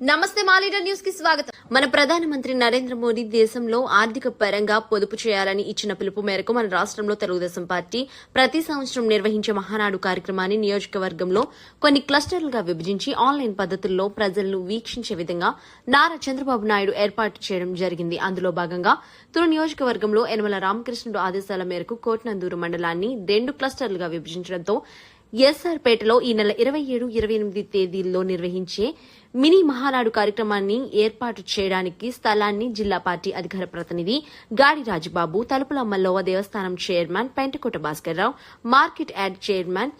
నమస్తే మా leader news కి స్వాగతం. మన ప్రధానమంత్రి నరేంద్ర మోదీ దేశంలో ఆర్థిక పరంగా పొదుపు చేయాలని ఇచ్చిన పిలుపు మేరకు మన రాష్ట్రంలో తెలుగుదేశం పార్టీ ప్రతి సంవత్సరం నిర్వహించే మహానాడు కార్యక్రమాన్ని నియోజకవర్గంలో కొన్ని క్లస్టర్లుగా విభజించి ఆన్లైన్ పద్దతుల్లో ప్రజలను వీక్షించే విధంగా నారా చంద్రబాబు నాయుడు ఏర్పాటు చేయడం జరిగింది. అందులో భాగంగా తుని నియోజకవర్గంలో యనమల రామకృష్ణుడు ఆదేశాల మేరకు కోట్నందూరు మండలాన్ని 2 క్లస్టర్లుగా విభజించడంతో ఎస్ఆర్పేటలో ఈ నెల 27, 28 తేదీల్లో నిర్వహించే మినీ మహానాడు కార్యక్రమాన్ని ఏర్పాటు చేయడానికి స్థలాన్ని జిల్లా పార్టీ అధికార ప్రతినిధి గాడి రాజబాబు, తలుపుల మల్లవ్వ దేవస్థానం chairman Pentakota Bhaskar Rao, market yard chairman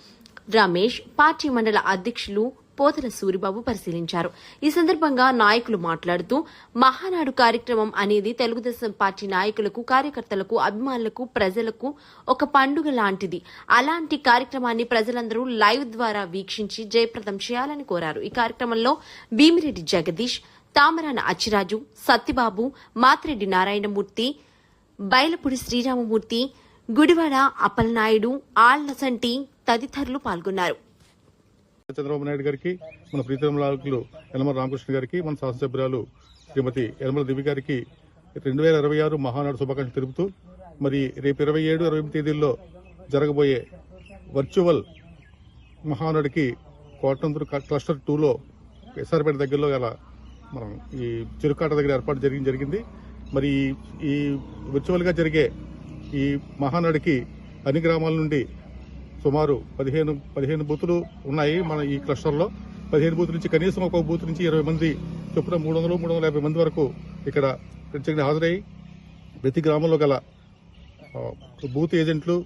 Ramesh, party మండల అధ్యక్షులు పోతల సూరిబాబు పరిశీలించారు. ఈ సందర్భంగా నాయకులు మాట్లాడుతూ మహానాడు కార్యక్రమం అనేది తెలుగుదేశం పార్టీ నాయకులకు, కార్యకర్తలకు, అభిమానులకు, ప్రజలకు ఒక పండుగ లాంటిది. అలాంటి కార్యక్రమాన్ని ప్రజలందరూ లైవ్ ద్వారా వీక్షించి జయప్రదం చేయాలని కోరారు. ఈ కార్యక్రమంలో భీమిరెడ్డి జగదీష్, తామరాన అచ్చిరాజు, సత్యబాబు, మాతిరెడ్డి నారాయణమూర్తి, బైలపూడి శ్రీరామమూర్తి, గుడివాడ అప్పలనాయుడు, ఆళ్లసంటి తదితరులు పాల్గొన్నారు. చంద్రబాబు నాయుడు గారికి, మన ప్రీతమ నాయకులు యనమల రామకృష్ణ గారికి, మన శాసనసభ్యురాలు శ్రీమతి యనమల దివి గారికి 2026 మహానాడు శుభాకాంక్షలు తెలుపుతూ, మరి రేపు 27, 28 తేదీల్లో జరగబోయే వర్చువల్ మహానాడుకి కోటనందూరు క్లస్టర్ 2లో ఎస్ఆర్పేట దగ్గరలో గల మనం ఈ చెరుకాట దగ్గర ఏర్పాటు జరిగింది. మరి ఈ వర్చువల్ గా జరిగే ఈ మహానాడుకి అన్ని గ్రామాల నుండి సుమారు 15 బూతులు ఉన్నాయి. మన ఈ క్లస్టర్లో 15 బూతుల నుంచి కనీసం ఒక బూత్ నుంచి 20 మంది చొప్పున 300-350 మంది వరకు ఇక్కడ ప్రత్యేకంగా హాజరై ప్రతి గ్రామంలో గల బూత్ ఏజెంట్లు,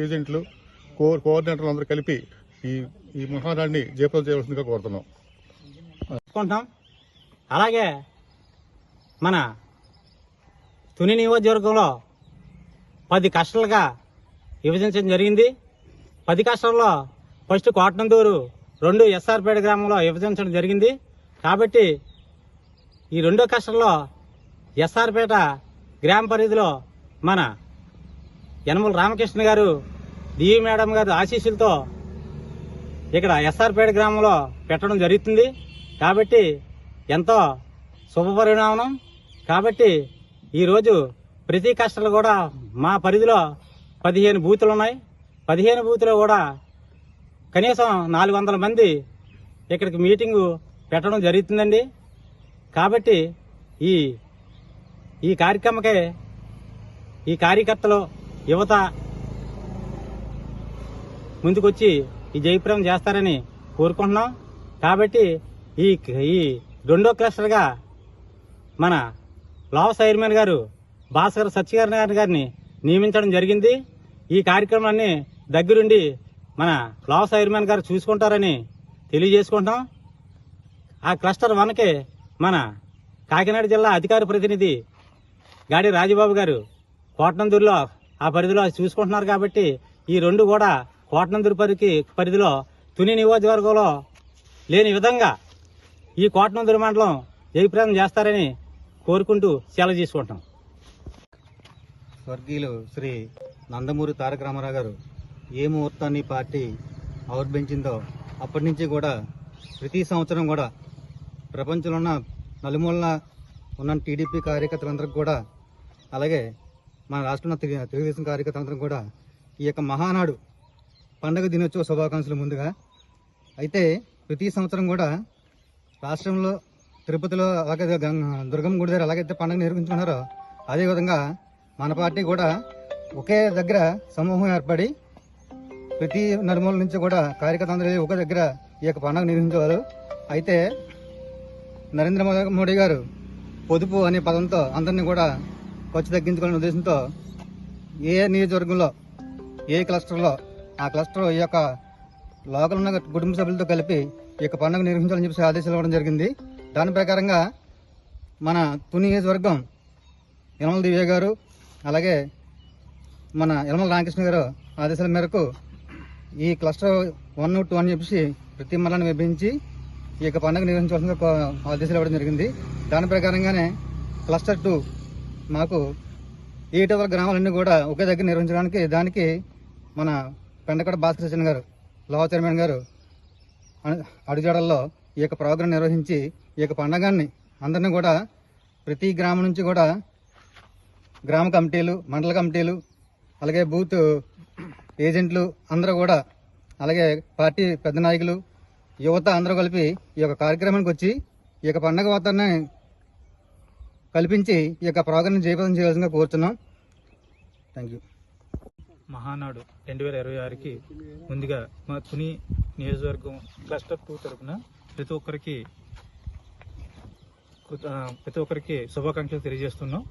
ఏజెంట్లు, కోఆర్డినేటర్లు అందరూ కలిపి ఈ మహానాడిని జయప్రదం చేయవలసిందిగా కోరుతున్నాం. అలాగే మన తుని నియోజకవర్గంలో 10 క్లస్టర్లుగా విభజించడం జరిగింది. 10 క్లస్టర్లో ఫస్ట్ కోటనందూరు, 2 ఎస్ఆర్పేట గ్రామంలో విభజించడం జరిగింది. కాబట్టి ఈ 2వ క్లస్టర్లో ఎస్ఆర్పేట గ్రామ పరిధిలో మన యనమల రామకృష్ణ గారు, డివి మేడం గారు ఆశీస్సులతో ఇక్కడ ఎస్ఆర్పేట గ్రామంలో పెట్టడం జరుగుతుంది. కాబట్టి ఎంతో శుభపరిణామం. కాబట్టి ఈరోజు ప్రతి క్లస్టర్లు కూడా మా పరిధిలో 15 బూతులు ఉన్నాయి. 15 బూతులో కూడా కనీసం 400 మంది ఇక్కడికి మీటింగు పెట్టడం జరుగుతుందండి. కాబట్టి ఈ కార్యక్రమకే ఈ కార్యకర్తలు, యువత ముందుకొచ్చి ఈ జయప్రదం చేస్తారని కోరుకుంటున్నాం. కాబట్టి ఈ 2వ క్లస్టర్గా మన లావ్ చైర్మన్ గారు భాస్కర్ సత్యనారాయణ గారిని నియమించడం జరిగింది. ఈ కార్యక్రమాన్ని దగ్గరుండి మన లావ్ చైర్మన్ గారు చూసుకుంటారని తెలియజేసుకుంటాం. ఆ క్లస్టర్ 1కి మన కాకినాడ జిల్లా అధికార ప్రతినిధి గాడి రాజబాబు గారు కోటనందూరులో ఆ పరిధిలో చూసుకుంటున్నారు. కాబట్టి ఈ 2 కూడా కోటనందూరు పరిధిలో తుని నియోజకవర్గంలో లేని విధంగా ఈ కోటనందూరు మండలం జయప్రదం చేస్తారని కోరుకుంటూ సెలవు తీసుకుంటాం. స్వర్గీయులు శ్రీ నందమూరి తారక రామారావు గారు ఏ ముహూర్తాన్ని పార్టీ ఆవిర్భవించిందో అప్పటి నుంచి కూడా ప్రతి సంవత్సరం కూడా ప్రపంచంలో ఉన్న నలుమూలన ఉన్న టీడీపీ కార్యకర్తలందరికీ కూడా, అలాగే మన రాష్ట్రంలో తెలుగుదేశం కార్యకర్తలందరికీ కూడా ఈ యొక్క మహానాడు పండుగ దినోత్సవ శుభాకాంక్షలు ముందుగా. అయితే ప్రతి సంవత్సరం కూడా రాష్ట్రంలో తిరుపతిలో అలాగే దుర్గమ్మ గుడి దగ్గర ఎలాగైతే పండుగ నిర్వహించుకున్నారో అదేవిధంగా మన పార్టీ కూడా ఒకే దగ్గర సమూహం ఏర్పడి ప్రతి నలుమూల నుంచి కూడా కార్యకర్తలందరూ ఒకే దగ్గర ఈ యొక్క పండుగ నిర్వహించేవారు. అయితే నరేంద్ర మోడీ గారు పొదుపు అనే పదంతో అందరినీ కూడా ఖర్చు తగ్గించుకునే ఉద్దేశంతో ఏ నియోజకవర్గంలో ఏ క్లస్టర్లో ఆ క్లస్టర్ ఈ యొక్క లోకల్ ఉన్న కుటుంబ సభ్యులతో కలిపి ఈ యొక్క పండుగ నిర్వహించాలని చెప్పి ఆదేశాలు ఇవ్వడం జరిగింది. దాని ప్రకారంగా మన తుని నియోజకవర్గం యనమల దివ్య గారు, అలాగే మన యనమల రామకృష్ణ గారు ఆదేశాల మేరకు ఈ క్లస్టర్ 1, 2 అని చెప్పేసి ప్రతి మండలాన్ని విభజించి ఈ యొక్క పండుగ నిర్వహించవలసిన ఆదేశాలు ఇవ్వడం జరిగింది. దాని ప్రకారంగానే క్లస్టర్ 2 మాకు ఈటవల గ్రామాలన్నీ కూడా ఒకే దగ్గర నిర్వహించడానికి దానికి మన పెంటకోట భాస్కర్ గారు, లావ్ చైర్మన్ గారు అడుగుజాడల్లో ఈ యొక్క ప్రోగ్రాం నిర్వహించి ఈ యొక్క పండగాన్ని అందరినీ కూడా ప్రతి గ్రామం నుంచి కూడా గ్రామ కమిటీలు, మండల కమిటీలు, అలాగే బూత్ ఏజెంట్లు అందరూ కూడా, అలాగే పార్టీ పెద్ద నాయకులు, యువత అందరూ కలిపి ఈ యొక్క కార్యక్రమానికి వచ్చి ఈ యొక్క పండగ వాతావరణాన్ని కల్పించి ఈ యొక్క ప్రోగ్రాం జయప్రదం చేయాల్సిందిగా కోరుతున్నాం. Thank you. మహానాడు 2026కి ముందుగా మా తుని నియోజకవర్గం క్లస్టర్ 2 తరఫున ప్రతి ఒక్కరికి శుభాకాంక్షలు తెలియజేస్తున్నాం.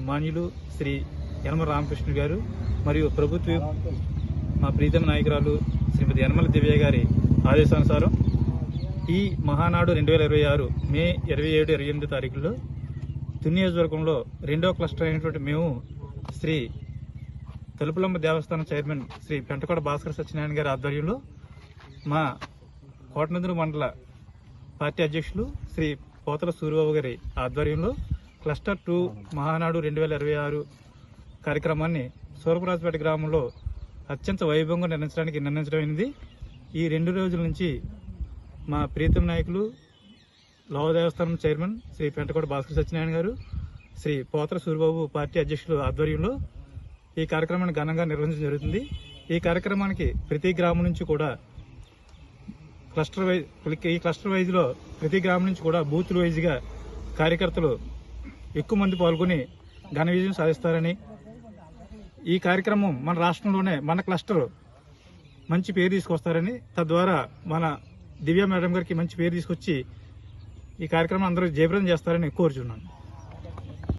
మాన్యులు శ్రీ యనమల రామకృష్ణ గారు మరియు ప్రభుత్వ మా ప్రీతమ నాయకురాలు శ్రీమతి యనమల దివ్య గారి ఆదేశానుసారం ఈ మహానాడు 2026 మే 27, 28 తారీఖుల్లో తుని నియోజకవర్గంలో 2వ క్లస్టర్ అయినటువంటి మేము శ్రీ తలుపులమ్మ దేవస్థానం చైర్మన్ శ్రీ పెంటకోట భాస్కర్ సత్యనారాయణ గారి ఆధ్వర్యంలో, మా కోటనందూరు మండల పార్టీ అధ్యక్షులు శ్రీ పోతల సూరిబాబు గారి ఆధ్వర్యంలో క్లస్టర్ 2 మహానాడు 2026 కార్యక్రమాన్ని సూరపురాజపేట గ్రామంలో అత్యంత వైభవంగా నిర్ణయించడమైనది. ఈ 2 రోజుల నుంచి మా ప్రీతం నాయకులు లోవ దేవస్థానం చైర్మన్ శ్రీ పెంటకోట భాస్కర్ సత్యనారాయణ గారు, శ్రీ పోతల సూరిబాబు పార్టీ అధ్యక్షులు ఆధ్వర్యంలో ఈ కార్యక్రమాన్ని ఘనంగా నిర్వహించడం జరుగుతుంది. ఈ కార్యక్రమానికి ప్రతి గ్రామం నుంచి కూడా ఈ క్లస్టర్ వైజ్లో ప్రతి గ్రామం నుంచి కూడా బూత్ వైజ్గా కార్యకర్తలు ఎక్కువ మంది పాల్గొని ఘన విజయం సాధిస్తారని, ఈ కార్యక్రమం మన రాష్ట్రంలోనే మన క్లస్టర్ మంచి పేరు తీసుకొస్తారని, తద్వారా మన దివ్య మేడం గారికి మంచి పేరు తీసుకొచ్చి ఈ కార్యక్రమం అందరూ జయప్రదం చేస్తారని కోరుచున్నాను.